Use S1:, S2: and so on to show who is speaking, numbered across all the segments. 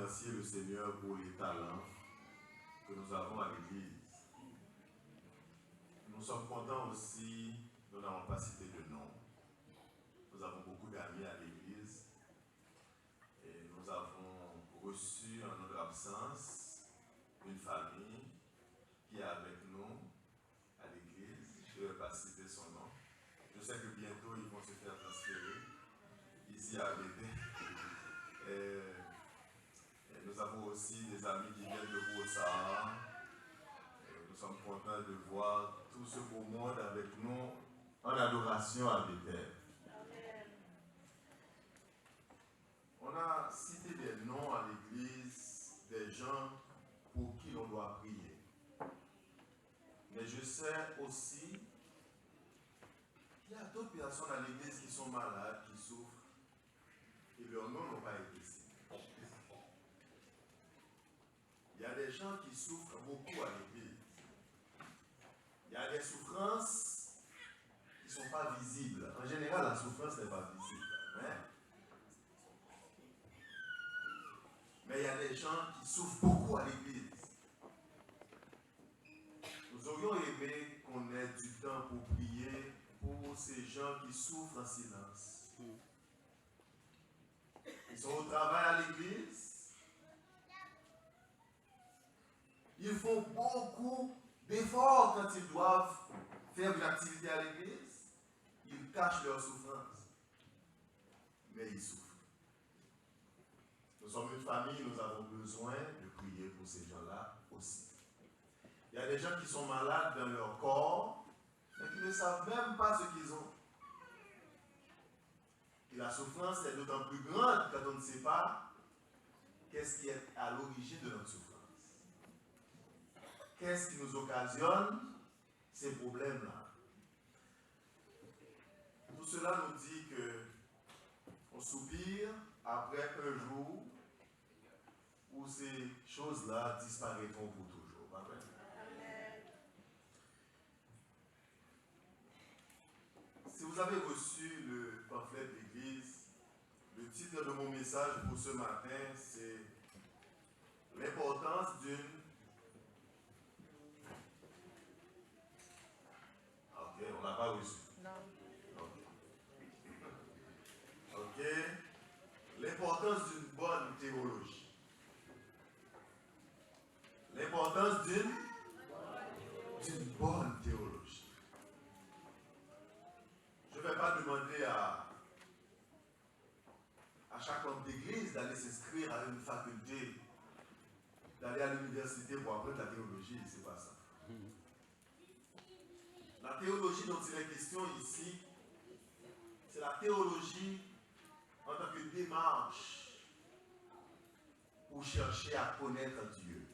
S1: remercier le Seigneur pour les talents que nous avons à l'Église. Nous sommes contents aussi, nous n'avons pas cité de nom. Nous avons beaucoup d'amis à l'Église et nous avons reçu en notre absence une famille qui est avec nous à l'Église. Je ne vais pas citer son nom. Je sais que bientôt ils vont se faire transférer ici à Bété. Nous avons aussi des amis qui viennent de Beau-Sahara. Nous sommes contents de voir tout ce beau monde avec nous en adoration à Béthel. On a cité des noms à l'église, des gens pour qui l'on doit prier. Mais je sais aussi qu'il y a d'autres personnes à l'église qui sont malades, qui souffrent, et leurs noms n'ont pas été cités. Il y a des gens qui souffrent beaucoup à l'église. Il y a des souffrances qui ne sont pas visibles. En général, la souffrance n'est pas visible. Mais il y a des gens qui souffrent beaucoup à l'église. Nous aurions aimé qu'on ait du temps pour prier pour ces gens qui souffrent en silence. Ils sont au travail à l'église. Ils font beaucoup d'efforts quand ils doivent faire une activité à l'église. Ils cachent leur souffrance. Mais ils souffrent. Nous sommes une famille, nous avons besoin de prier pour ces gens-là aussi. Il y a des gens qui sont malades dans leur corps, mais qui ne savent même pas ce qu'ils ont. Et la souffrance est d'autant plus grande quand on ne sait pas qu'est-ce qui est à l'origine de notre souffrance. Qu'est-ce qui nous occasionne ces problèmes-là? Tout cela nous dit qu'on soupire après un jour où ces choses-là disparaîtront pour toujours. Pas vrai? Si vous avez reçu le pamphlet de l'Église, le titre de mon message pour ce matin, c'est l'importance d'une... Ok, on n'a pas reçu. Non. Ok. L'importance d'une bonne théologie. L'importance d'une bonne théologie. Je ne vais pas demander à chaque homme d'église d'aller s'inscrire à une faculté, d'aller à l'université pour apprendre la théologie, c'est pas ça. La théologie dont il est question ici, c'est la théologie en tant que démarche pour chercher à connaître Dieu.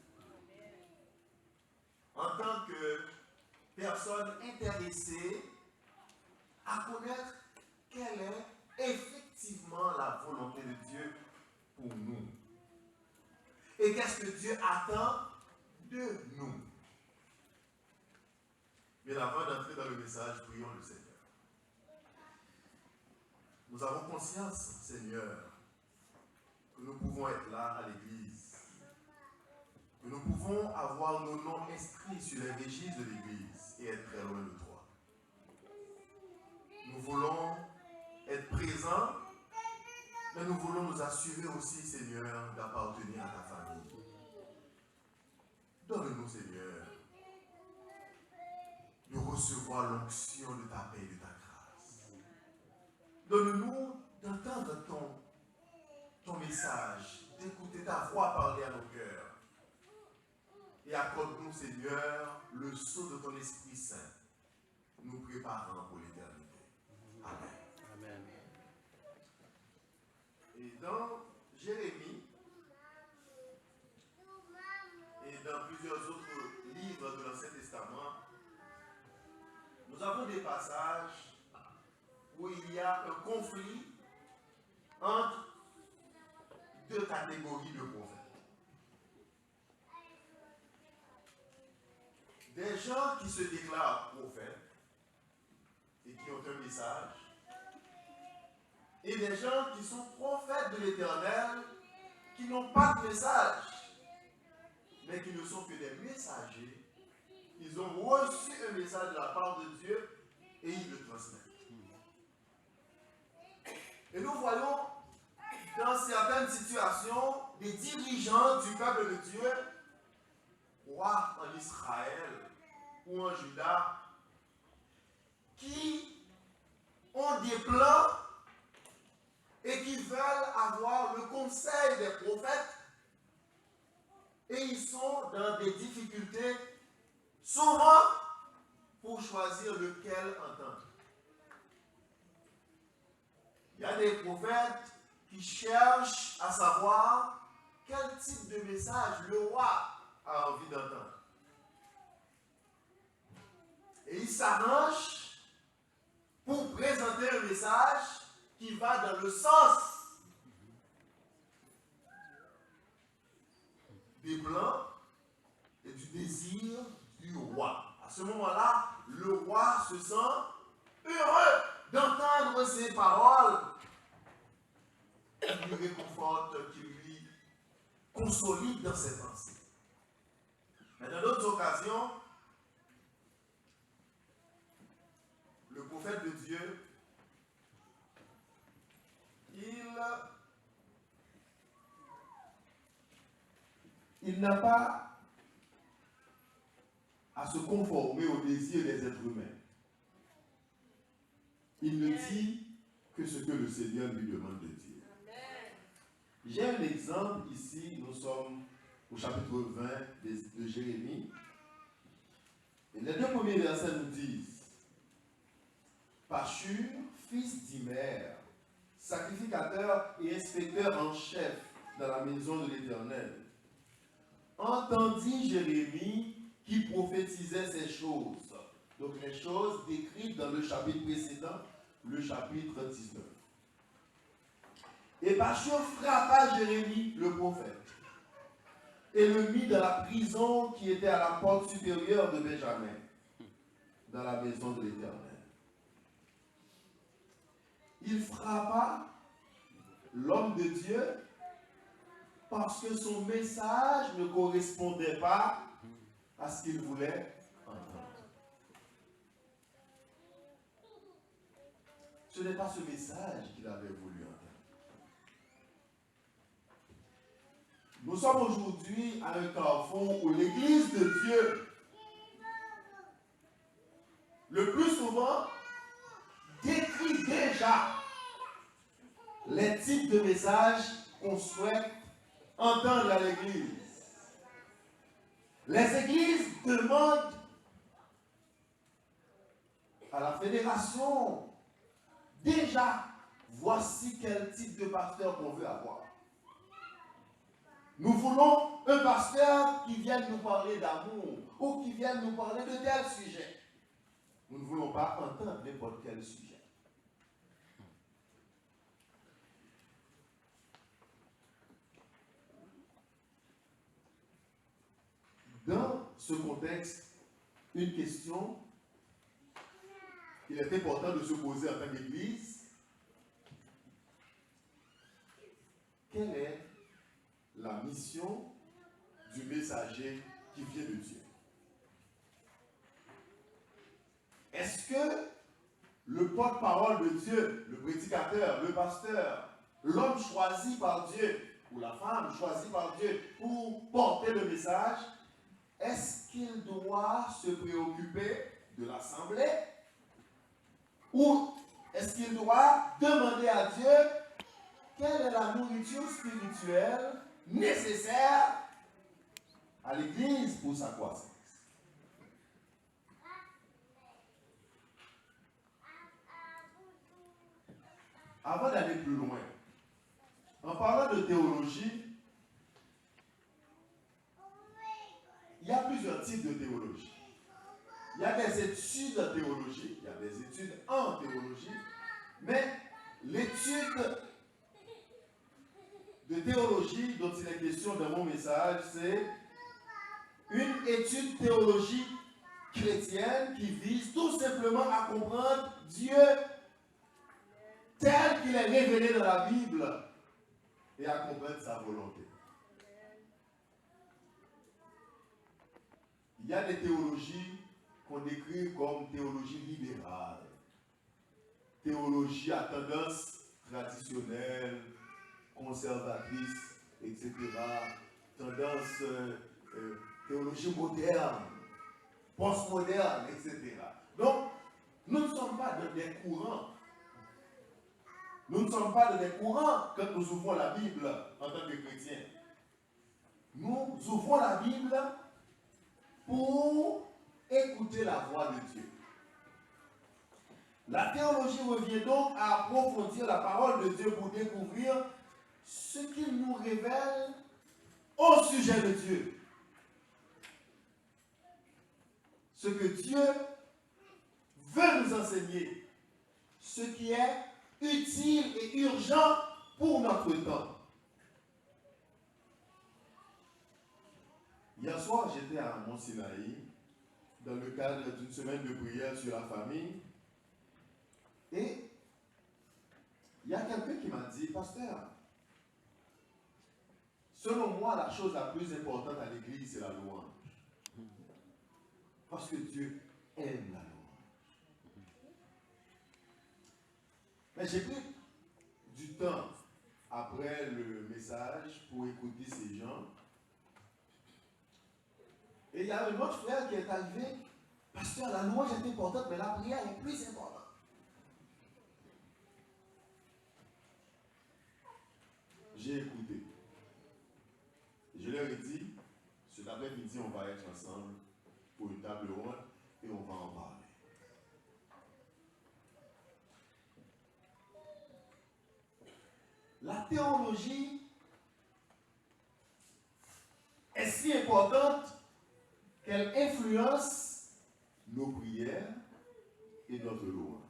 S1: En tant que personne intéressée à connaître quelle est effectivement la volonté de Dieu pour nous. Et qu'est-ce que Dieu attend de nous. Mais avant d'entrer dans le message, prions le Seigneur. Nous avons conscience, Seigneur, que nous pouvons être là à l'église, que nous pouvons avoir nos noms inscrits sur les registres de l'église et être très loin de toi. Nous voulons être présents, mais nous voulons nous assurer aussi, Seigneur, d'appartenir à ta famille. Donne-nous, Seigneur, de recevoir l'onction de ta paix et de ta grâce. Donne-nous d'entendre ton message, d'écouter ta voix parler à nos cœurs. Et accorde-nous, Seigneur, le sceau de ton Esprit Saint, nous préparant pour l'éternité. Amen.
S2: Amen.
S1: Et dans Jérémie, et dans plusieurs autres livres de l'Ancien Testament, nous avons des passages où il y a un conflit entre deux catégories de prophètes. Des gens qui se déclarent prophètes et qui ont un message, et des gens qui sont prophètes de l'Éternel, qui n'ont pas de message, mais qui ne sont que des messagers. Ils ont reçu un message de la part de Dieu et ils le transmettent. Et nous voyons dans certaines situations des dirigeants du peuple de Dieu, rois en Israël ou en Juda, qui ont des plans et qui veulent avoir le conseil des prophètes et ils sont dans des difficultés souvent pour choisir lequel entendre. Il y a des prophètes qui cherchent à savoir quel type de message le roi a envie d'entendre. Et ils s'arrangent pour présenter un message qui va dans le sens des plans et du désir du roi. À ce moment-là, le roi se sent heureux d'entendre ces paroles qui lui réconfortent, qui lui consolident dans ses pensées. Mais dans d'autres occasions, le prophète de Dieu, il n'a pas à se conformer aux désirs des êtres humains. Il ne dit que ce que le Seigneur lui demande de dire. J'ai un exemple ici, nous sommes au chapitre 20 de Jérémie. Et les deux premiers versets nous disent: Pachur, fils d'Imer, sacrificateur et inspecteur en chef dans la maison de l'Éternel, entendit Jérémie qui prophétisait ces choses. Donc les choses décrites dans le chapitre précédent, le chapitre 19. Et Pachur frappa Jérémie, le prophète, et le mit dans la prison qui était à la porte supérieure de Benjamin, dans la maison de l'Éternel. Il frappa l'homme de Dieu parce que son message ne correspondait pas à ce qu'il voulait entendre. Ce n'est pas ce message qu'il avait voulu entendre. Nous sommes aujourd'hui à un carrefour où l'Église de Dieu, le plus souvent, décrit déjà les types de messages qu'on souhaite entendre à l'Église. Les églises demandent à la fédération déjà, voici quel type de pasteur qu'on veut avoir. Nous voulons un pasteur qui vienne nous parler d'amour ou qui vienne nous parler de tel sujet. Nous ne voulons pas entendre n'importe quel sujet. Dans ce contexte, une question qu'il est important de se poser en tant qu'Église: quelle est la mission du messager qui vient de Dieu? Est-ce que le porte-parole de Dieu, le prédicateur, le pasteur, l'homme choisi par Dieu, ou la femme choisie par Dieu pour porter le message, est-ce qu'il doit se préoccuper de l'assemblée? Ou est-ce qu'il doit demander à Dieu quelle est la nourriture spirituelle nécessaire à l'Église pour sa croissance? Avant d'aller plus loin, en parlant de théologie, il y a plusieurs types de théologie. Il y a des études en théologie, il y a des études en théologie, mais l'étude de théologie dont il est question dans mon message, c'est une étude théologique chrétienne qui vise tout simplement à comprendre Dieu tel qu'il est révélé dans la Bible et à comprendre sa volonté. il y a des théologies qu'on décrit comme théologie libérale, théologie à tendance traditionnelle, conservatrice, etc., tendance théologie moderne, postmoderne, etc. Donc, nous ne sommes pas dans des courants. Nous ne sommes pas dans des courants quand nous ouvrons la Bible en tant que chrétiens. Nous ouvrons la Bible pour écouter la voix de Dieu. La théologie revient donc à approfondir la parole de Dieu pour découvrir ce qu'il nous révèle au sujet de Dieu. Ce que Dieu veut nous enseigner. Ce qui est utile et urgent pour notre temps. Hier soir, j'étais à Mont Sinaï dans le cadre d'une semaine de prière sur la famille. Et il y a quelqu'un qui m'a dit, pasteur, selon moi, la chose la plus importante à l'église, c'est la louange. Parce que Dieu aime la louange. Mais j'ai pris du temps après le message pour écouter ces gens. Et il y a un autre frère qui est arrivé, pasteur, la louange est importante, mais la prière est plus importante. J'ai écouté. Je leur ai dit, cet après-midi, on va être ensemble pour une table ronde et on va en parler. La théologie est si importante qu'elle influence nos prières et notre louange.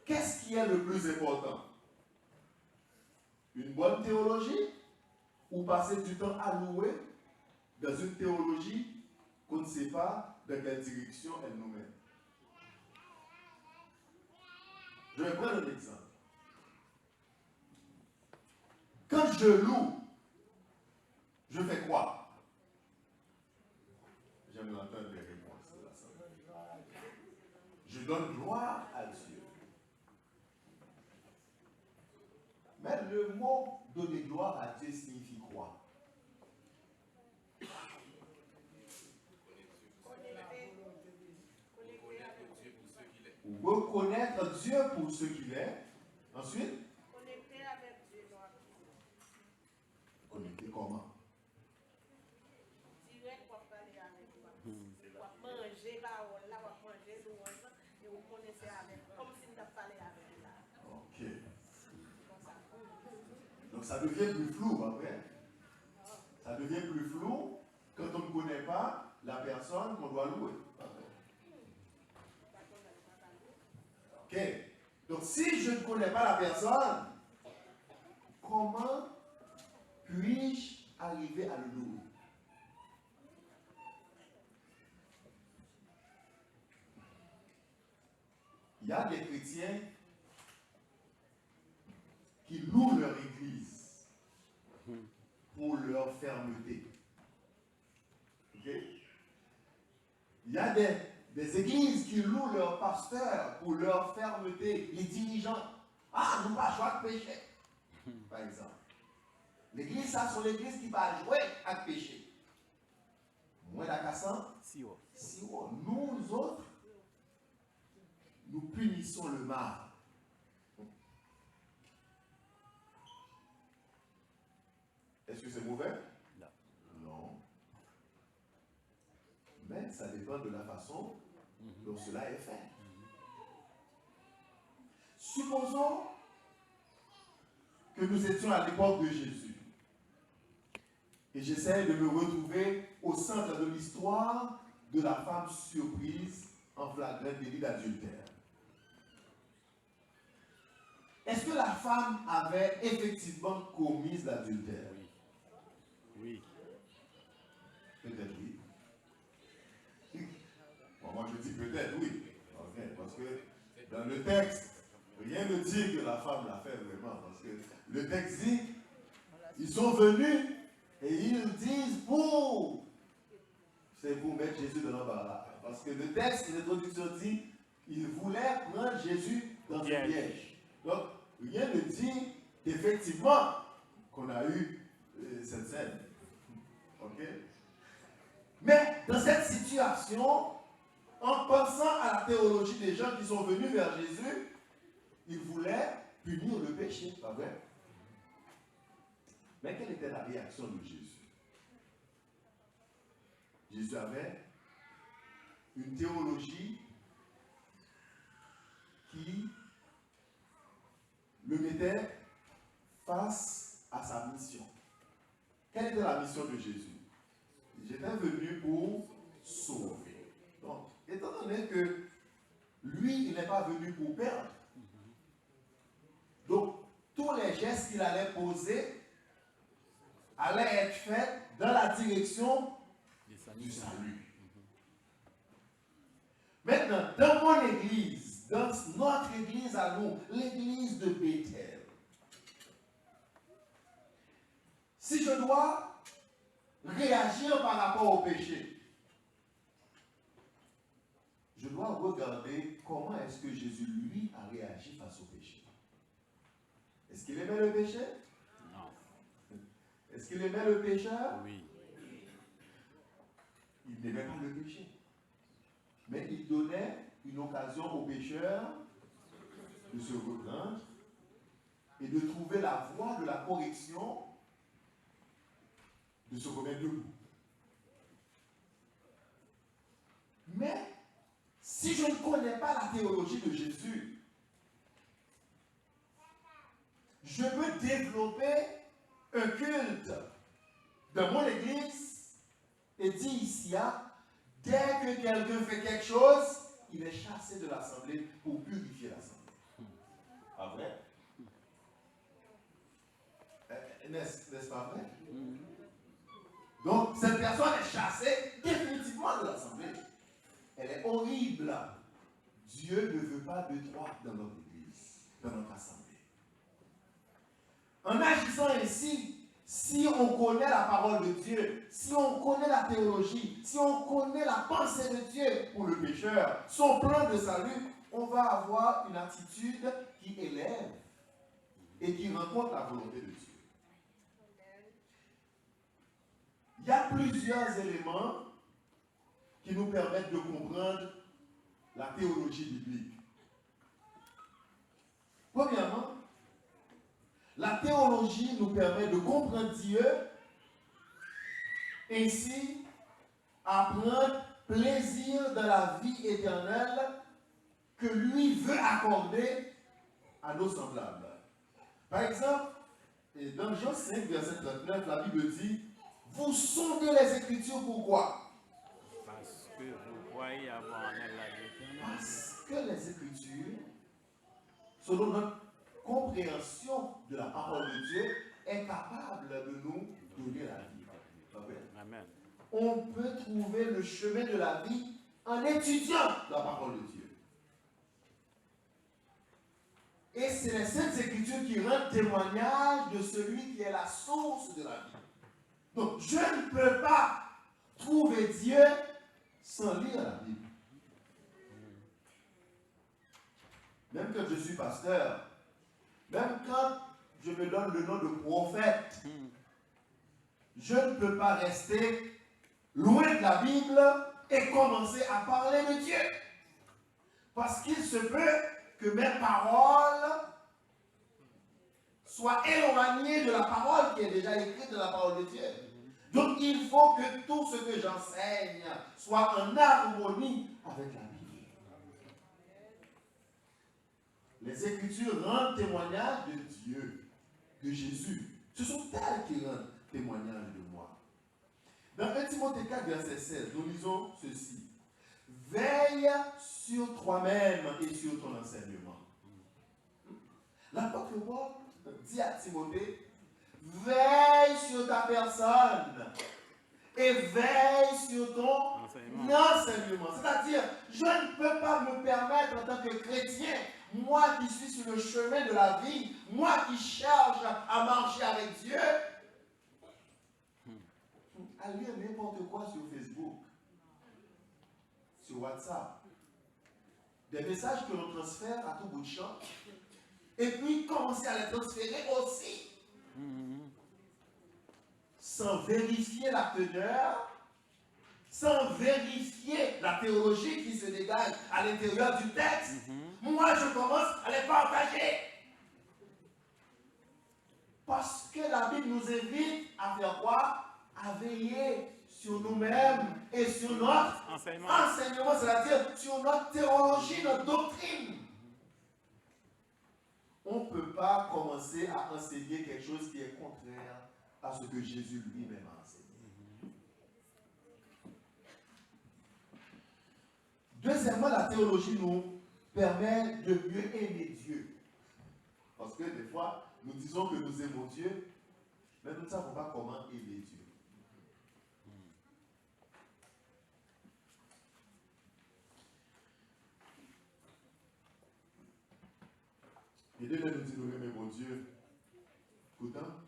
S1: Qu'est-ce qui est le plus important? Une bonne théologie ou passer du temps à louer dans une théologie qu'on ne sait pas dans quelle direction elle nous mène? Je vais prendre un exemple. Quand je loue, je fais quoi? J'aime entendre les réponses de l'assemblée. Je donne gloire à Dieu. Mais le mot donner gloire à Dieu signifie quoi? Reconnaître Dieu pour ce qu'il est. Ensuite, connecter avec Dieu. Connecter comment? Direct pour parler avec toi. Pour manger, là, pour manger, et vous connaissez avec, comme si nous parlé avec là. Ok. Donc ça devient plus flou après. Ça devient plus flou quand on ne connaît pas la personne qu'on doit louer. Ok. Donc si je ne connais pas la personne, comment puis-je arriver à le louer? Il y a des chrétiens qui louent leur église pour leur fermeté. Okay? Il y a des églises qui louent leurs pasteurs pour leur fermeté, les dirigeants. Ah, nous pas jouer avec péché, par exemple. L'église, ça, sont l'église qui va jouer avec péché. Moi, la cassant, si nous autres, nous punissons le mal. Est-ce que c'est mauvais? Non. Mais ça dépend de la façon dont cela est fait. Supposons que nous étions à l'époque de Jésus. Et j'essaie de me retrouver au centre de l'histoire de la femme surprise en flagrant délit d'adultère. Est-ce que la femme avait effectivement commis l'adultère?
S2: Oui.
S1: Peut-être oui. Bon, moi je dis peut-être oui. Okay, parce que dans le texte, rien ne dit que la femme l'a fait vraiment. Parce que le texte dit, ils sont venus et ils disent pour c'est pour mettre Jésus dans l'embarras. Parce que le texte, l'introduction dit, il voulait prendre Jésus dans un piège. Donc, rien ne dit effectivement qu'on a eu cette scène. Ok? Mais dans cette situation, en pensant à la théologie des gens qui sont venus vers Jésus, il voulait punir le péché, pas vrai? Mais quelle était la réaction de Jésus? Jésus avait une théologie qui le mettait face à sa mission. Quelle était la mission de Jésus? J'étais venu pour sauver. Donc, étant donné que lui, il n'est pas venu pour perdre. Donc, tous les gestes qu'il allait poser allaient être faits dans la direction du salut. Maintenant, dans mon église, dans notre église à nous, l'église de Bethel, si je dois réagir par rapport au péché, je dois regarder comment est-ce que Jésus, lui, a réagi face au péché. Est-ce qu'il aimait le péché?
S2: Non.
S1: Est-ce qu'il aimait le pécheur?
S2: Oui.
S1: Il n'aimait pas le péché. Mais il donnait une occasion au pécheur de se reprendre et de trouver la voie de la correction, de se remettre debout. Mais si je ne connais pas la théologie de Jésus, je peux développer un culte dans mon église et dire ici, dès que quelqu'un fait quelque chose, il est chassé de l'assemblée pour purifier l'assemblée. Pas vrai? N'est-ce pas vrai? Donc, cette personne est chassée définitivement de l'assemblée. Elle est horrible. Dieu ne veut pas de droite dans notre église, dans notre assemblée. En agissant ainsi, si on connaît la parole de Dieu, si on connaît la théologie, si on connaît la pensée de Dieu pour le pécheur, son plan de salut, on va avoir une attitude qui élève et qui rencontre la volonté de Dieu. Il y a plusieurs éléments qui nous permettent de comprendre la théologie biblique. Premièrement, la théologie nous permet de comprendre Dieu, ainsi à prendre plaisir dans la vie éternelle que lui veut accorder à nos semblables. Par exemple, dans Jean 5, verset 39, la Bible dit, vous sondez les Écritures, pourquoi?
S2: Parce que vous croyez avoir en elle la vie éternelle.
S1: Parce que les Écritures, selon notre compréhension de la parole de Dieu, est capable de nous donner la vie.
S2: Amen.
S1: On peut trouver le chemin de la vie en étudiant la parole de Dieu. Et c'est les Saintes Écritures qui rendent témoignage de celui qui est la source de la vie. Donc, je ne peux pas trouver Dieu sans lire la Bible. Même quand je suis pasteur, même quand je me donne le nom de prophète, je ne peux pas rester loin de la Bible et commencer à parler de Dieu. Parce qu'il se peut que mes paroles soient éloignées de la parole qui est déjà écrite dans la parole de Dieu. Donc il faut que tout ce que j'enseigne soit en harmonie avec la Bible. Les Écritures rendent témoignage de Dieu, de Jésus. Ce sont elles qui rendent témoignage de moi. Dans 1 Timothée 4, verset 16, nous lisons ceci. Veille sur toi-même et sur ton enseignement. L'apôtre Paul dit à Timothée, veille sur ta personne et veille sur ton enseignement. C'est-à-dire, je ne peux pas me permettre en tant que chrétien, moi qui suis sur le chemin de la vie, moi qui cherche à marcher avec Dieu, à lire n'importe quoi sur Facebook. sur WhatsApp. Des messages que l'on transfère à tout bout de champ. Et puis commencer à les transférer aussi. Sans vérifier la teneur, sans vérifier la théologie qui se dégage à l'intérieur du texte. Moi, je commence à les partager. Parce que la Bible nous invite à faire quoi? À veiller sur nous-mêmes et sur notre enseignement, c'est-à-dire sur notre théologie, notre doctrine. On ne peut pas commencer à enseigner quelque chose qui est contraire à ce que Jésus lui-même a enseigné. Deuxièmement, la théologie nous permet de mieux aimer Dieu. Parce que des fois, nous disons que nous aimons Dieu, mais nous ne savons pas comment aimer Dieu. Et dès que nous disons nous aimons mon Dieu, pourtant,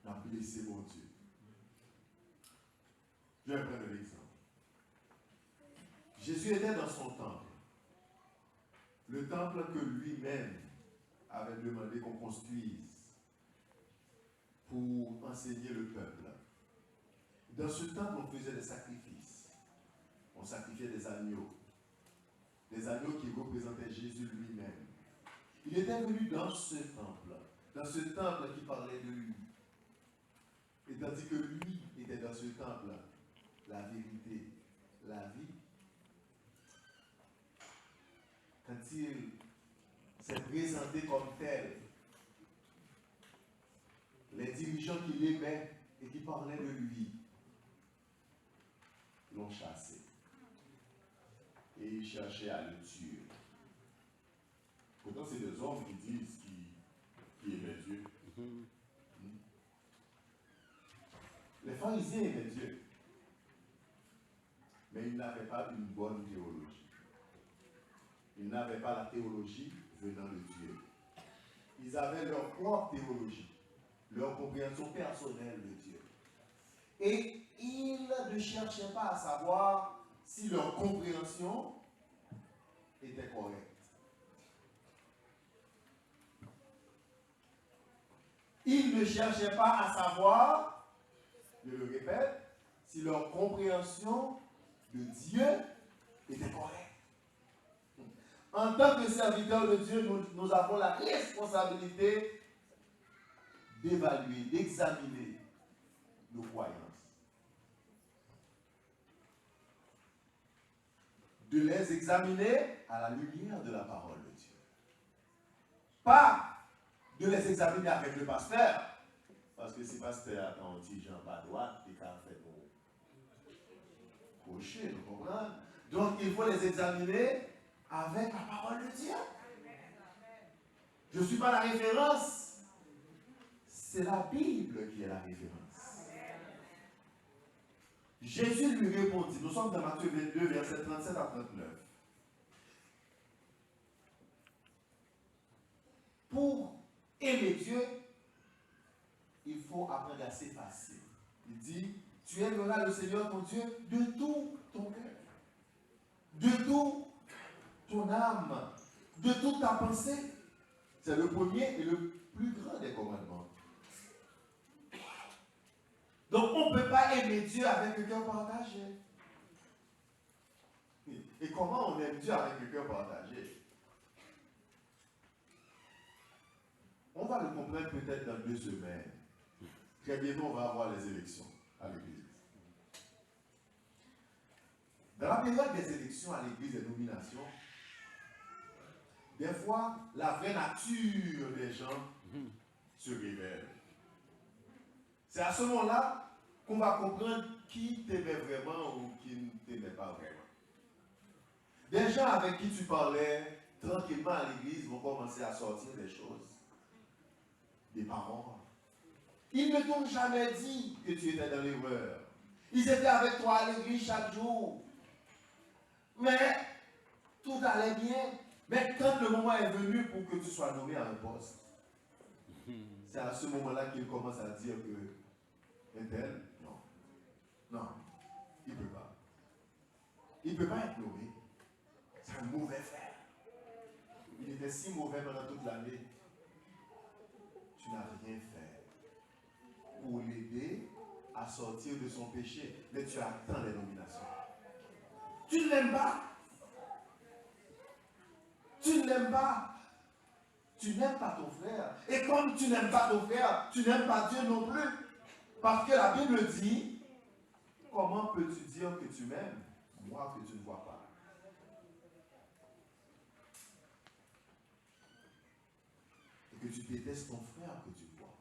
S1: on a blessé mon Dieu. Je vais prendre l'exemple. Jésus était dans son temple. Le temple que lui-même avait demandé qu'on construise pour enseigner le peuple. Dans ce temple, on faisait des sacrifices. On sacrifiait des agneaux. Des agneaux qui représentaient Jésus lui-même. Il était venu dans ce temple qui parlait de lui. Et tandis que lui était dans ce temple, la vérité, la vie, quand il s'est présenté comme tel, les dirigeants qui l'aimaient et qui parlaient de lui l'ont chassé. Et ils cherchaient à le tuer. Pourtant, c'est des hommes qui disent qu'ils aimaient Dieu. Les pharisiens aimaient Dieu. Mais ils n'avaient pas une bonne théologie. Ils n'avaient pas la théologie venant de Dieu. Ils avaient leur propre théologie, leur compréhension personnelle de Dieu. Et ils ne cherchaient pas à savoir si leur compréhension était correcte. Ils ne cherchaient pas à savoir, je le répète, si leur compréhension de Dieu était correcte. En tant que serviteurs de Dieu, nous avons la responsabilité d'évaluer, d'examiner nos croyances. De les examiner à la lumière de la parole de Dieu. Pas de les examiner avec le pasteur, parce que si le pasteur attend un petit Jean pas droite, il a fait cocher, vous comprenez? Donc il faut les examiner avec la parole de Dieu. Je ne suis pas la référence, c'est la Bible qui est la référence. Jésus lui répondit, nous sommes dans Matthieu 22, versets 37 à 39. Pour aimer Dieu, il faut apprendre à s'effacer. Il dit, tu aimeras le Seigneur ton Dieu de tout ton cœur, de tout ton âme, de toute ta pensée. C'est le premier et le plus grand des commandements. Donc on ne peut pas aimer Dieu avec le cœur partagé. Et comment on aime Dieu avec le cœur partagé? On va le comprendre peut-être dans 2 semaines. Très bientôt, on va avoir les élections à l'Église. Dans la période des élections à l'Église, des nominations, des fois, la vraie nature des gens se révèle. C'est à ce moment-là qu'on va comprendre qui t'aimait vraiment ou qui ne t'aimait pas vraiment. Des gens avec qui tu parlais tranquillement à l'église vont commencer à sortir des choses, des paroles. Ils ne t'ont jamais dit que tu étais dans l'erreur. Ils étaient avec toi à l'église chaque jour. Mais tout allait bien. Mais quand le moment est venu pour que tu sois nommé à un poste, c'est à ce moment-là qu'il commence à dire que un tel, non, il ne peut pas. Il ne peut pas être nommé. un mauvais frère. Il était si mauvais pendant toute l'année. Tu n'as rien fait pour l'aider à sortir de son péché, mais tu attends les nominations. Tu ne l'aimes pas. Tu ne l'aimes pas. Tu n'aimes pas ton frère. Et comme tu n'aimes pas ton frère, tu n'aimes pas Dieu non plus. Parce que la Bible dit, comment peux-tu dire que tu m'aimes, moi que tu ne vois pas? Et que tu détestes ton frère que tu vois.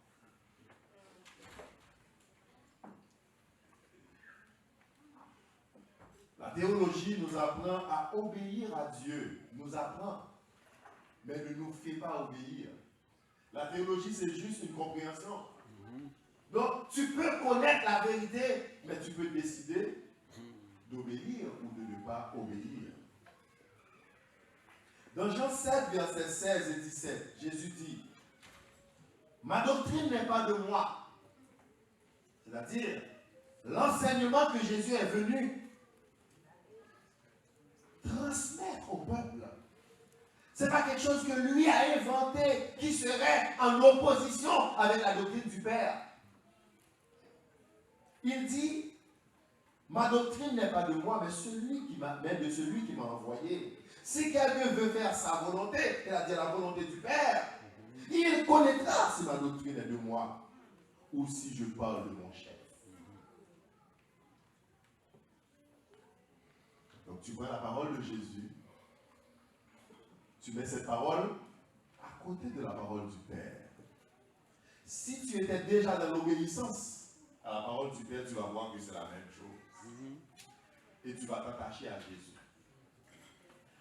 S1: La théologie nous apprend à obéir à Dieu. Nous apprend, mais ne nous fait pas obéir. La théologie, c'est juste une compréhension. Donc, tu peux connaître la vérité, mais tu peux décider d'obéir ou de ne pas obéir. Dans Jean 7, versets 16 et 17, Jésus dit, « Ma doctrine n'est pas de moi. » C'est-à-dire, l'enseignement que Jésus est venu transmettre au peuple. Ce n'est pas quelque chose que lui a inventé, qui serait en opposition avec la doctrine du Père. Il dit, ma doctrine n'est pas de moi, mais de celui qui m'a envoyé. Si quelqu'un veut faire sa volonté, c'est-à-dire la volonté du Père, il connaîtra si ma doctrine est de moi ou si je parle de mon chef. Donc tu prends la parole de Jésus, tu mets cette parole à côté de la parole du Père. Si tu étais déjà dans l'obéissance à la parole du Père, tu vas voir que c'est la même chose. Et tu vas t'attacher à Jésus.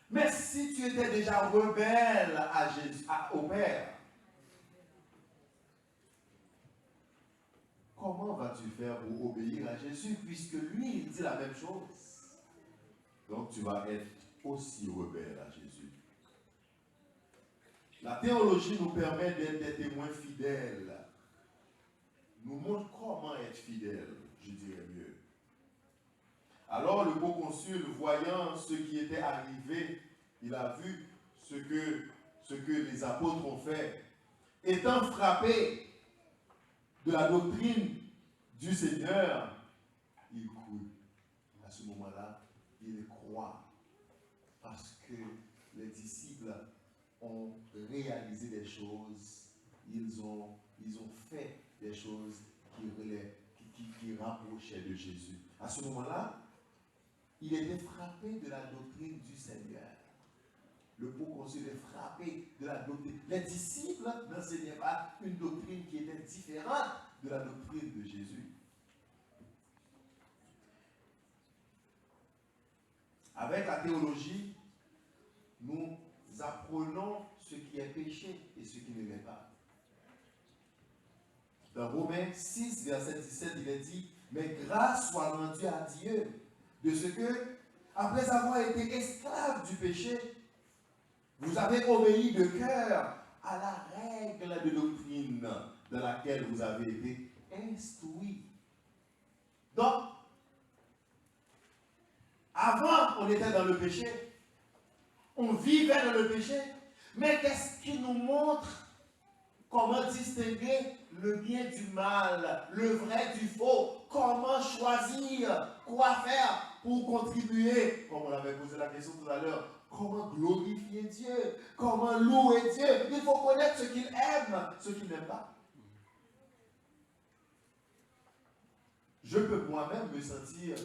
S1: Mais si tu étais déjà rebelle à Jésus, au Père, comment vas-tu faire pour obéir à Jésus puisque lui, il dit la même chose? Donc tu vas être aussi rebelle à Jésus. La théologie nous permet d'être des témoins fidèles. Nous montre comment être fidèle, je dirais mieux. Alors le proconsul, voyant ce qui était arrivé, il a vu ce que les apôtres ont fait. Étant frappé de la doctrine du Seigneur, il crut. À ce moment-là, il croit. Parce que les disciples ont réalisé des choses, ils ont fait des choses qui rapprochaient de Jésus. À ce moment-là, il était frappé de la doctrine du Seigneur. Le proconsul est frappé de la doctrine. Les disciples n'enseignaient pas une doctrine qui était différente de la doctrine de Jésus. Avec la théologie, nous apprenons ce qui est péché et ce qui ne l'est pas. Dans Romains 6, verset 17, il est dit, « Mais grâce soit rendue à Dieu de ce que, après avoir été esclaves du péché, vous avez obéi de cœur à la règle de doctrine dans laquelle vous avez été instruits. » Donc, avant, on était dans le péché, on vivait dans le péché, mais qu'est-ce qui nous montre comment distinguer le bien du mal, le vrai du faux? Comment choisir quoi faire pour contribuer? Comme on avait posé la question tout à l'heure, comment glorifier Dieu? Comment louer Dieu? Il faut connaître ce qu'il aime, ce qu'il n'aime pas. Je peux moi-même me sentir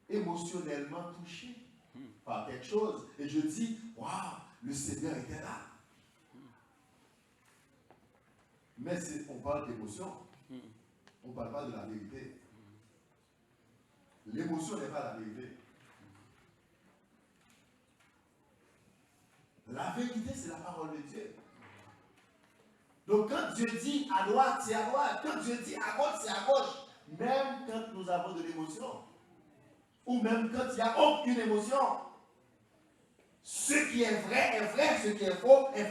S1: émotionnellement touché par quelque chose. Et je dis, waouh, le Seigneur était là. Mais on parle d'émotion. On ne parle pas de la vérité. L'émotion n'est pas la vérité. La vérité, c'est la parole de Dieu. Donc quand Dieu dit à droite, c'est à droite. Quand Dieu dit à gauche, c'est à gauche. Même quand nous avons de l'émotion. Ou même quand il n'y a aucune émotion. Ce qui est vrai, ce qui est faux est faux.